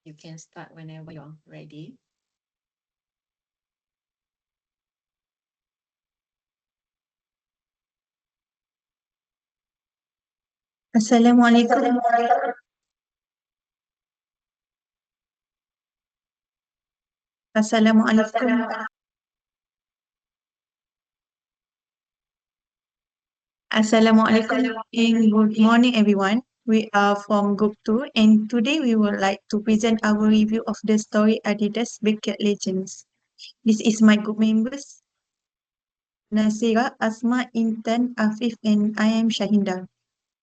You can start whenever you're ready. Assalamualaikum. Assalamualaikum. Assalamualaikum and good morning everyone. We are from Group 2 and today we would like to present our review of the story Adidas Bucket Legends. This is my group members Nasira, Asma, Intan, Afif and I am Shahinda.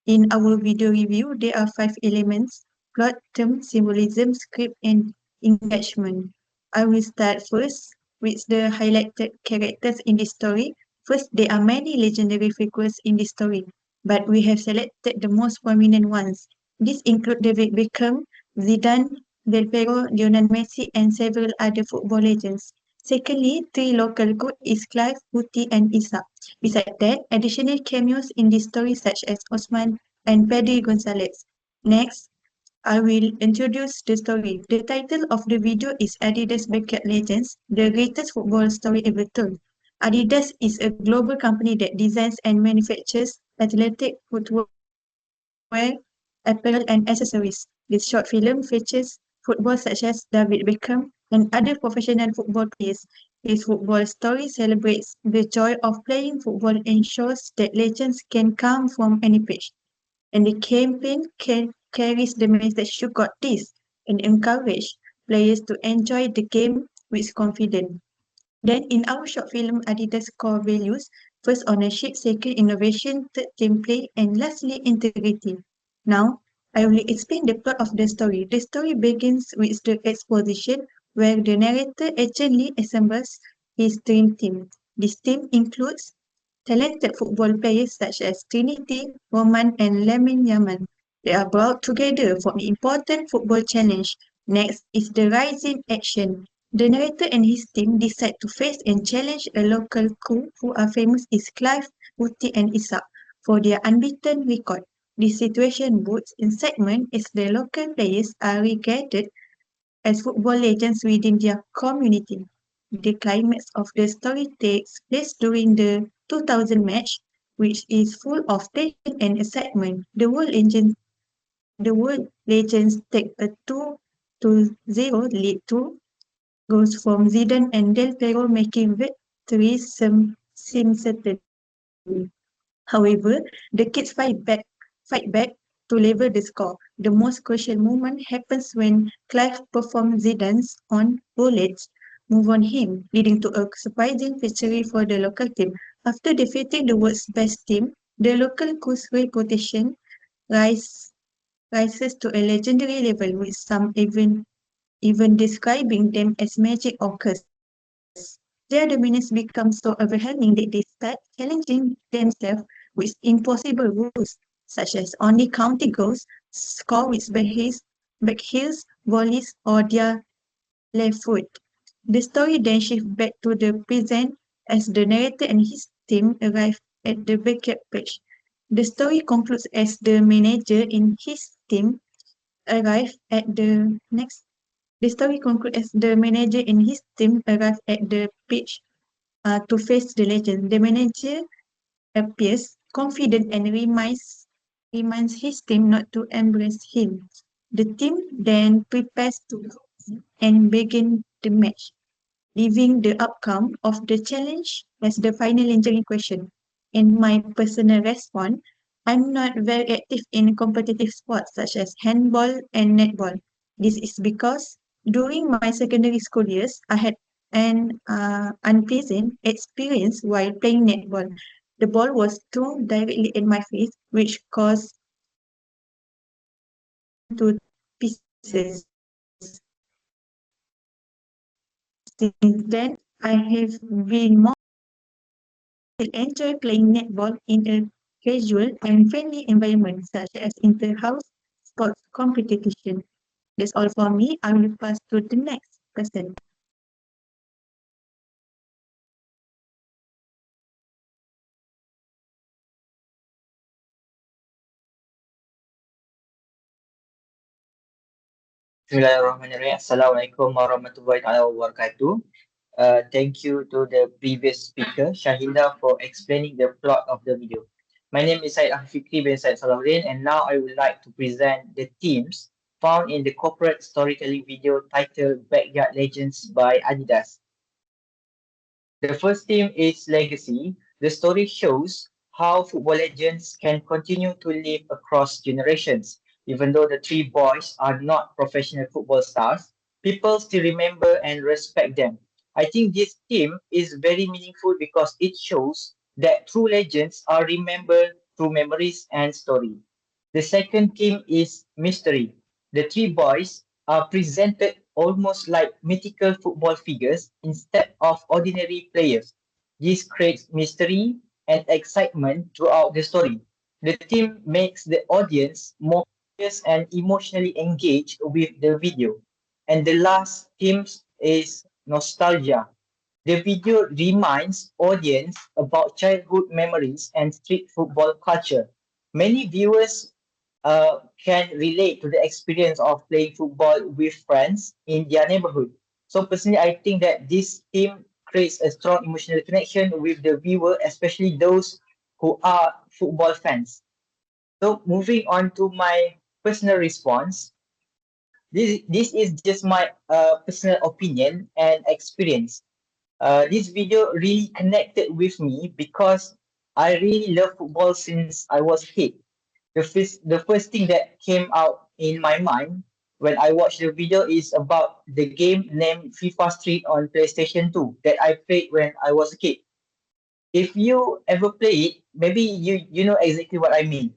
In our video review, there are 5 elements: plot, term, symbolism, script and engagement. I will start first with the highlighted characters in this story. First, there are many legendary figures in this story, but we have selected the most prominent ones. These include David Beckham, Zidane, Del Piero, Lionel Messi and several other football legends. Secondly, 3 local good is Clive, Huti and Isak. Besides that, additional cameos in this story such as Osman and Pedri Gonzalez. Next, I will introduce the story. The title of the video is Adidas Bucket Legends, the greatest football story ever told. Adidas is a global company that designs and manufactures athletic footwear, apparel and accessories. This short film features football such as David Beckham and other professional football players. This football story celebrates the joy of playing football and shows that legends can come from any pitch. And the campaign carries the message "You got this" and encourage players to enjoy the game with confidence. Then in our short film, Adidas core values: first ownership, second innovation, third team play, and lastly integrity. Now, I will explain the plot of the story. The story begins with the exposition where the narrator actually assembles his dream team. This team includes talented football players such as Trinity, Roman, and Lamine Yamal. They are brought together for an important football challenge. Next is the rising action. The narrator and his team decide to face and challenge a local crew who are famous as Clive, Uti, and Isak for their unbeaten record. This situation boosts excitement as the local players are regarded as football legends within their community. The climax of the story takes place during the 2000 match, which is full of tension and excitement. The world legends take a 2-0 lead to goals from Zidane and Del Piero, making victory seem certain. However, the kids fight back to level the score. The most crucial moment happens when Clive performs Zidane's on bullets move on him, leading to a surprising victory for the local team. After defeating the world's best team, the local crew's reputation rise, rises to a legendary level, with some even describing them as magic or curse. Their dominance becomes so overwhelming that they start challenging themselves with impossible rules, such as only counting goals, score with back heels, volleys, or their left foot. The story then shifts back to the present as the narrator and his team arrive at the backyard pitch. The story concludes as the manager and his team arrive at the next. The story concludes as the manager and his team arrive at the pitch to face the legend. The manager appears confident and reminds his team not to embrace him. The team then prepares to and begin the match, leaving the outcome of the challenge as the final engineering question. In my personal response, I'm not very active in competitive sports such as handball and netball. This is because during my secondary school years, I had an unpleasant experience while playing netball. The ball was thrown directly in my face, which caused to pieces. Since then, I have been more enjoy playing netball in a casual and friendly environment such as inter-house sports competition. That's all for me. I will pass to the next person. Bismillahirrahmanirrahim. Assalamualaikum warahmatullahi wabarakatuh. Thank you to the previous speaker, Shahida, for explaining the plot of the video. My name is Syed Afiqri bin Syed Salahuddin, and now I would like to present the themes found in the corporate storytelling video titled Backyard Legends by Adidas. The first theme is legacy. The story shows how football legends can continue to live across generations. Even though the three boys are not professional football stars, people still remember and respect them. I think this theme is very meaningful because it shows that true legends are remembered through memories and story. The second theme is mystery. The three boys are presented almost like mythical football figures instead of ordinary players. This creates mystery and excitement throughout the story. The theme makes the audience more curious and emotionally engaged with the video. And the last theme is nostalgia. The video reminds audience about childhood memories and street football culture. Many viewers can relate to the experience of playing football with friends in their neighborhood. So personally, I think that this theme creates a strong emotional connection with the viewer, especially those who are football fans. So moving on to my personal response, this is just my personal opinion and experience. This video really connected with me because I really love football since I was a kid. The first thing that came out in my mind when I watched the video is about the game named FIFA Street on PlayStation 2 that I played when I was a kid. If you ever play it, maybe you know exactly what I mean.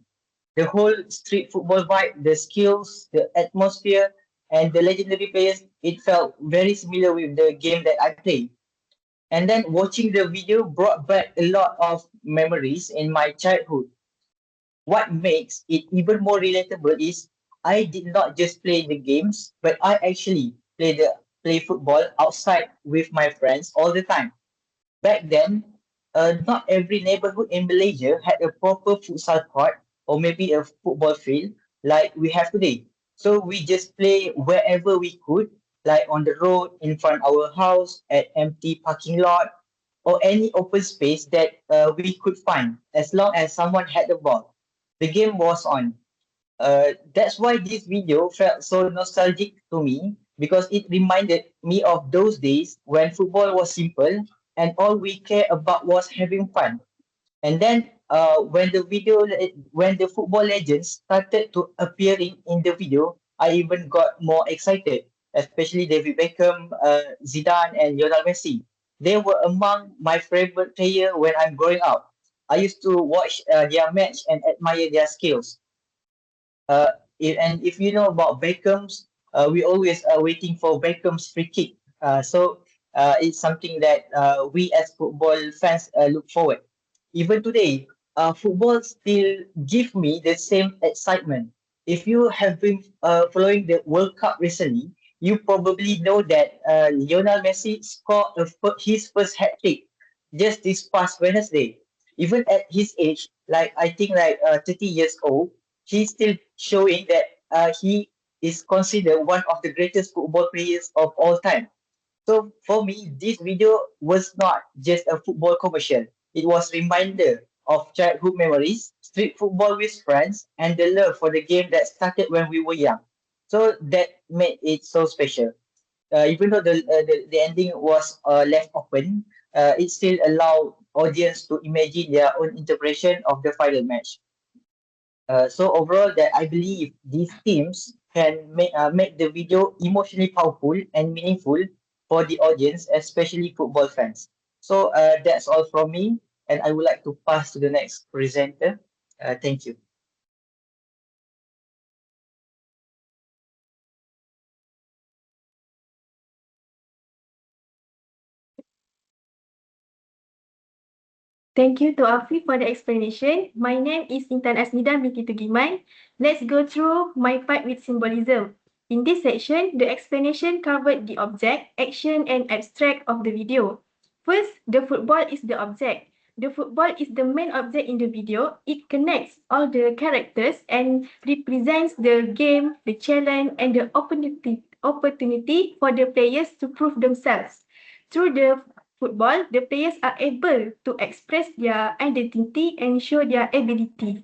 The whole street football vibe, the skills, the atmosphere, and the legendary players, it felt very similar with the game that I played. And then watching the video brought back a lot of memories in my childhood. What makes it even more relatable is I did not just play the games, but I actually play football outside with my friends all the time. Back then, not every neighborhood in Malaysia had a proper futsal court or maybe a football field like we have today. So we just play wherever we could, like on the road, in front of our house, at empty parking lot, or any open space that we could find, as long as someone had the ball. The game was on. That's why this video felt so nostalgic to me because it reminded me of those days when football was simple and all we cared about was having fun. And then when the football legends started to appearing in the video, I even got more excited, especially David Beckham, Zidane, and Lionel Messi. They were among my favorite player when I'm growing up. I used to watch their match and admire their skills. Uh, and if you know about Beckham's, we always are waiting for Beckham's free kick. So it's something that we as football fans look forward. Even today, football still give me the same excitement. If you have been following the World Cup recently, you probably know that Lionel Messi scored his first hat trick just this past Wednesday. Even at his age, like I think like 30 years old, he's still showing that he is considered one of the greatest football players of all time. So for me, this video was not just a football commercial. It was reminder of childhood memories, street football with friends, and the love for the game that started when we were young. So that made it so special. Even though the ending was left open, it still allowed audience to imagine their own interpretation of the final match. So overall, that I believe these themes can make the video emotionally powerful and meaningful for the audience, especially football fans. So that's all from me, and I would like to pass to the next presenter. Thank you. Thank you to Afi for the explanation. My name is Intan Asmida binti Tugimai. Let's go through my part with symbolism. In this section, the explanation covered the object, action, and abstract of the video. First, the football is the object. the football is the main object in the video. It connects all the characters and represents the game, the challenge, and the opportunity for the players to prove themselves. Through the football, the players are able to express their identity and show their ability.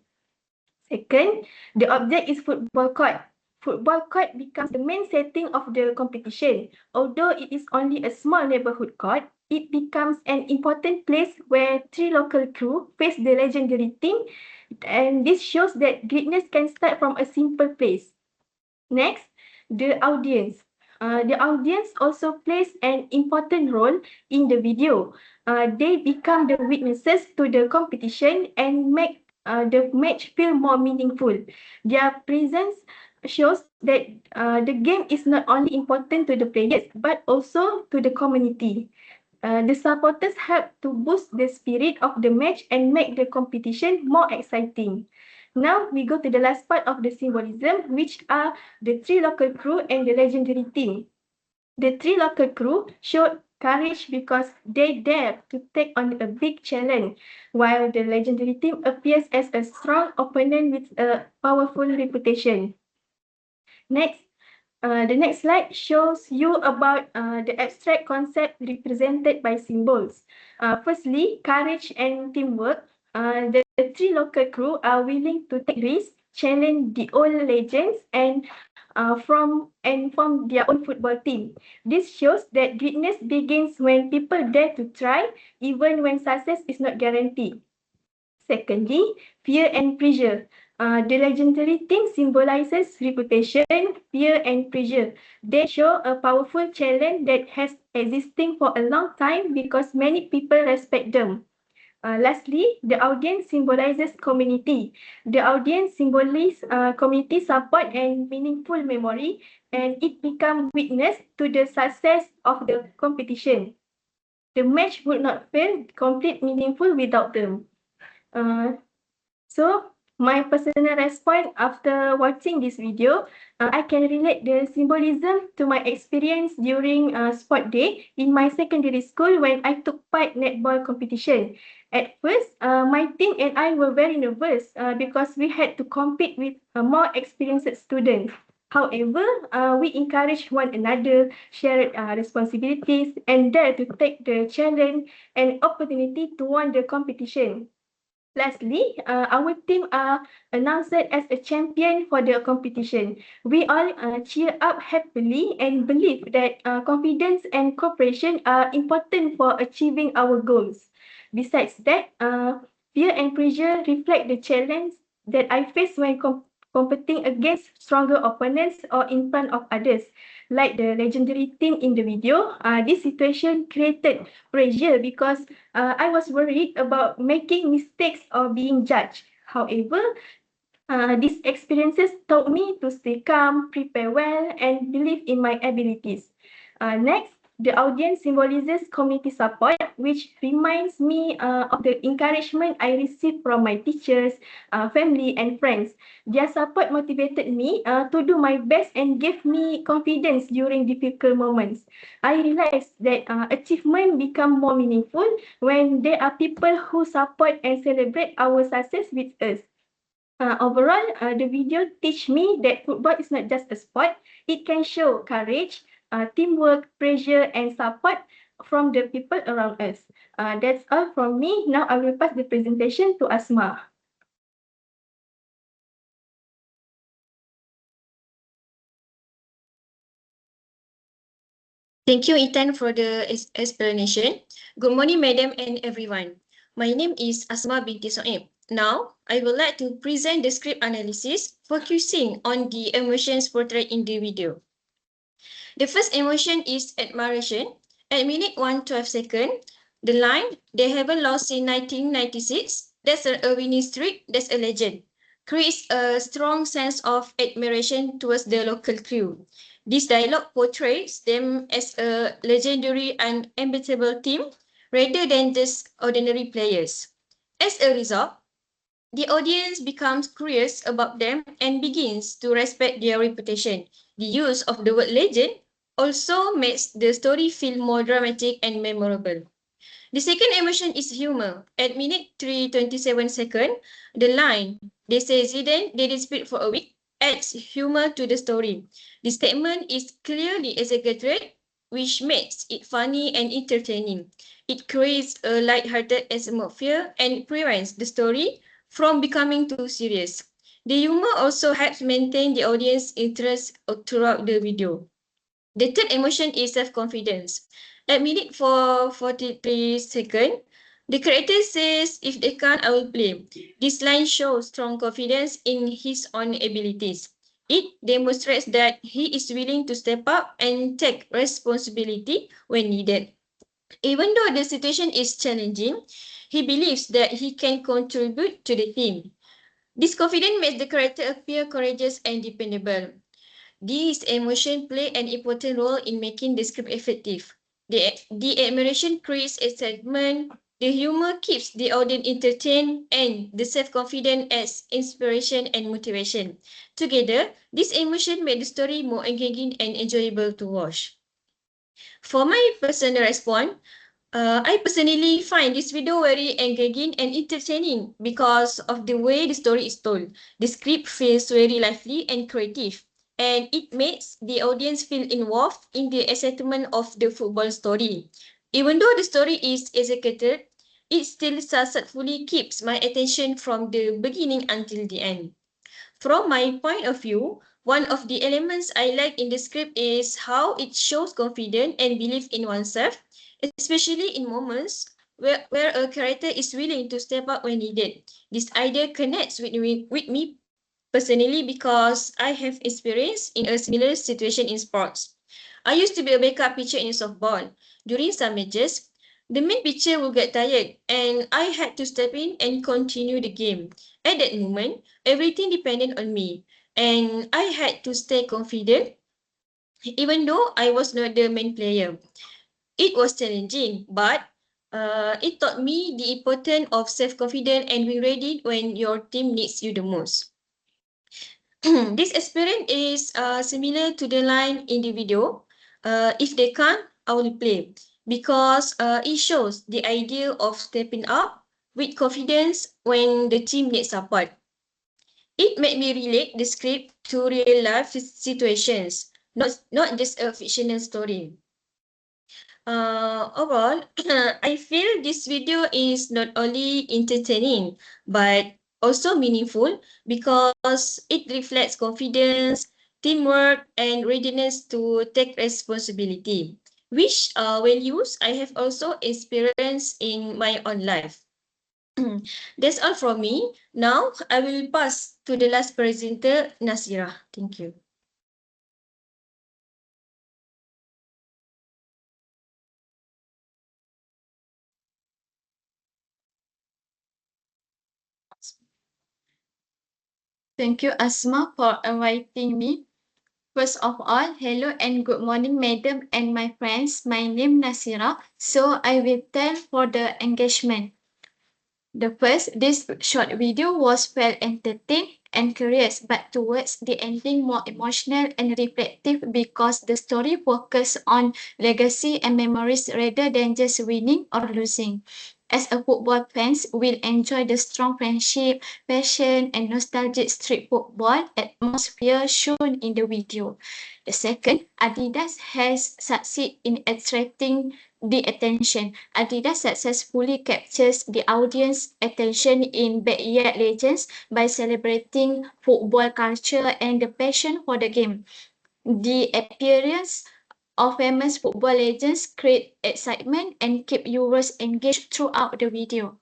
Second, the object is football court. Football court becomes the main setting of the competition. Although it is only a small neighborhood court, it becomes an important place where 3 local crew face the legendary team, and this shows that greatness can start from a simple place. Next, the audience. The audience also plays an important role in the video. They become the witnesses to the competition and make the match feel more meaningful. Their presence shows that the game is not only important to the players but also to the community. The supporters help to boost the spirit of the match and make the competition more exciting. Now we go to the last part of the symbolism, which are the 3 local crew and the legendary team. The 3 local crew showed courage because they dare to take on a big challenge, while the legendary team appears as a strong opponent with a powerful reputation. Next, the next slide shows you about the abstract concept represented by symbols. Firstly, courage and teamwork. The 3 local crew are willing to take risks, challenge the old legends, and form their own football team. This shows that greatness begins when people dare to try, even when success is not guaranteed. Secondly, fear and pressure. The legendary team symbolizes reputation, fear, and pressure. They show a powerful challenge that has existing for a long time because many people respect them. Lastly, the audience symbolizes community. The audience symbolizes community support and meaningful memory, and it becomes witness to the success of the competition. The match would not feel complete meaningful without them. So my personal response after watching this video, I can relate the symbolism to my experience during sport day in my secondary school when I took part netball competition. At first, my team and I were very nervous because we had to compete with more experienced students. However, we encouraged one another, shared responsibilities, and dared to take the challenge and opportunity to win the competition. Lastly, our team are announced as a champion for the competition. We all cheer up happily and believe that confidence and cooperation are important for achieving our goals. Besides that, fear and pressure reflect the challenge that I face when competing against stronger opponents or in front of others. Like the legendary team in the video, this situation created pressure because I was worried about making mistakes or being judged. However, these experiences taught me to stay calm, prepare well, and believe in my abilities. Next, the audience symbolizes community support, which reminds me of the encouragement I received from my teachers, family, and friends. Their support motivated me to do my best and gave me confidence during difficult moments. I realized that achievement become more meaningful when there are people who support and celebrate our success with us. Overall, the video teach me that football is not just a sport. It can show courage, teamwork, pressure, and support from the people around us. That's all from me. Now I will pass the presentation to Asma. Thank you, Ethan, for the explanation. Good morning, madam and everyone. My name is Asma binti Soeb. Now, I would like to present the script analysis, focusing on the emotions portrayed in the video. The first emotion is admiration. At minute 1:12, the line, they haven't lost in 1996, that's a winning streak, that's a legend, creates a strong sense of admiration towards the local crew. This dialogue portrays them as a legendary and unbeatable team rather than just ordinary players. As a result, the audience becomes curious about them and begins to respect their reputation. The use of the word legend also makes the story feel more dramatic and memorable. The second emotion is humor. At minute 3:27, the line, they say Zidane didn't speak for a week, adds humor to the story. The statement is clearly exaggerated, which makes it funny and entertaining. It creates a light-hearted atmosphere and prevents the story from becoming too serious. The humor also helps maintain the audience interest throughout the video. The third emotion is self-confidence. At minute 4:43, the character says, if they can't, I will play. This line shows strong confidence in his own abilities. It demonstrates that he is willing to step up and take responsibility when needed. Even though the situation is challenging, he believes that he can contribute to the team. This confidence makes the character appear courageous and dependable. These emotions play an important role in making the script effective. The admiration creates excitement, the humor keeps the audience entertained, and the self-confidence adds inspiration and motivation. Together, these emotions make the story more engaging and enjoyable to watch. For my personal response, I personally find this video very engaging and entertaining because of the way the story is told. The script feels very lively and creative, and it makes the audience feel involved in the excitement of the football story. Even though the story is executed, it still successfully keeps my attention from the beginning until the end. From my point of view, one of the elements I like in the script is how it shows confidence and belief in oneself, especially in moments where a character is willing to step up when needed. This idea connects with me personally because I have experience in a similar situation in sports. I used to be a backup pitcher in softball. During some matches, the main pitcher will get tired and I had to step in and continue the game. At that moment, everything depended on me and I had to stay confident even though I was not the main player. It was challenging, but it taught me the importance of self-confidence and being ready when your team needs you the most. This experience is similar to the line in the video. If they can't, I will play. Because it shows the idea of stepping up with confidence when the team needs support. It made me relate the script to real life situations, not just a fictional story. Overall, I feel this video is not only entertaining, but also meaningful because it reflects confidence, teamwork, and readiness to take responsibility, which when used, I have also experienced in my own life. That's all from me. Now, I will pass to the last presenter, Nasira. Thank you. Thank you, Asma, for inviting me. First of all, hello and good morning, madam and my friends. My name is Nasira, so I will tell for the engagement. This short video was well entertaining and curious, but towards the ending more emotional and reflective because the story focused on legacy and memories rather than just winning or losing. As a football fans, we'll enjoy the strong friendship, passion, and nostalgic street football atmosphere shown in the video. The second, Adidas has succeeded in attracting the attention. Adidas successfully captures the audience attention in Backyard Legends by celebrating football culture and the passion for the game. The appearance of famous football legends create excitement and keep viewers engaged throughout the video.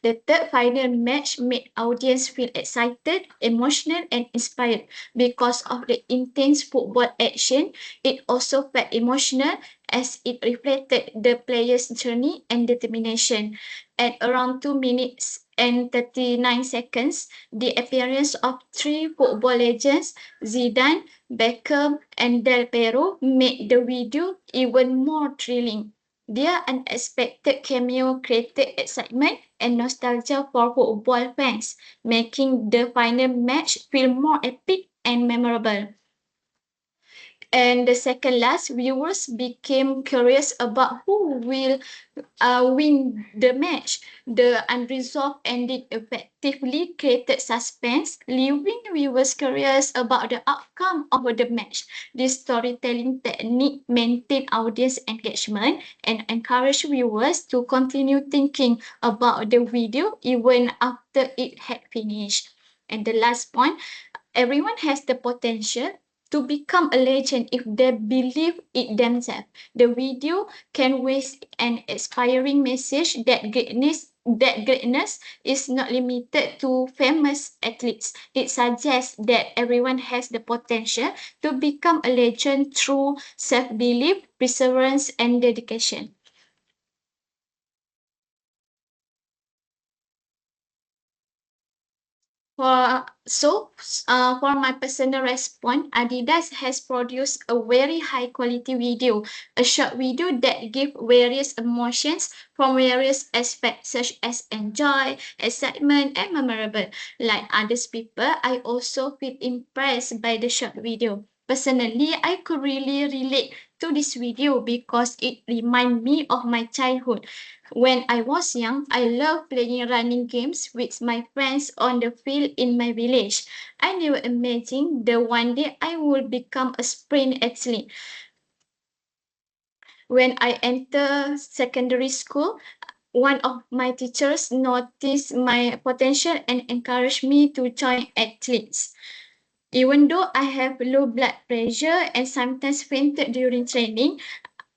The third final match made audience feel excited, emotional, and inspired because of the intense football action. It also felt emotional as it reflected the players' journey and determination. At around 2 minutes and 39 seconds, the appearance of three football legends, Zidane, Beckham, and Del Piero, made the video even more thrilling. Their unexpected cameo created excitement and nostalgia for football fans, making the final match feel more epic and memorable. And the second last, viewers became curious about who will win the match. The unresolved ending effectively created suspense, leaving viewers curious about the outcome of the match. This storytelling technique maintained audience engagement and encouraged viewers to continue thinking about the video even after it had finished. And the last point, everyone has the potential to become a legend if they believe it themselves. The video conveys an inspiring message that greatness is not limited to famous athletes. It suggests that everyone has the potential to become a legend through self-belief, perseverance, and dedication. For my personal response, Adidas has produced a very high quality video, a short video that gives various emotions from various aspects such as enjoy, excitement, and memorable. Like others people, I also feel impressed by the short video. Personally, I could really relate to this video because it reminds me of my childhood. When I was young, I loved playing running games with my friends on the field in my village. I never imagined that one day I would become a sprint athlete. When I entered secondary school, one of my teachers noticed my potential and encouraged me to join athletes. Even though I have low blood pressure and sometimes fainted during training,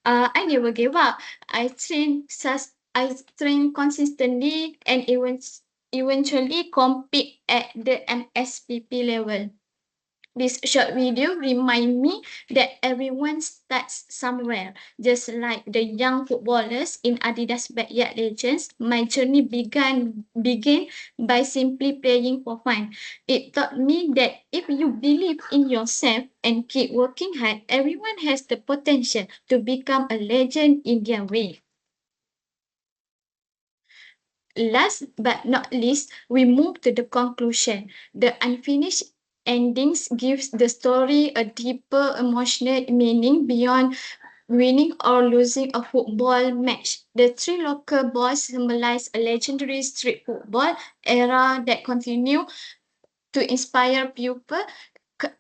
I never gave up. I trained consistently and eventually compete at the MSPP level. This short video remind me that everyone starts somewhere. Just like the young footballers in Adidas Backyard Legends, my journey began by simply playing for fun. It taught me that if you believe in yourself and keep working hard, everyone has the potential to become a legend in their way. Last but not least, we move to the conclusion. The unfinished endings gives the story a deeper emotional meaning beyond winning or losing a football match. The three local boys symbolize a legendary street football era that continue to inspire pupils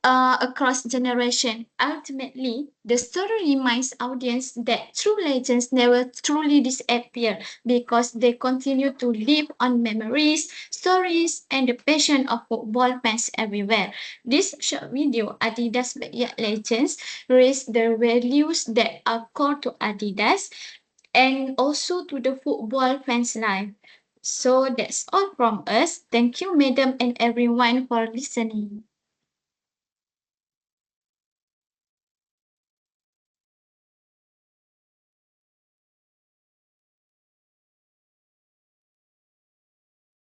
across generation. Ultimately, the story reminds audience that true legends never truly disappear because they continue to live on memories, stories, and the passion of football fans everywhere. This short video, Adidas Backyard Legends, raise the values that are core to Adidas and also to the football fans' life. So that's all from us. Thank you, madam and everyone, for listening.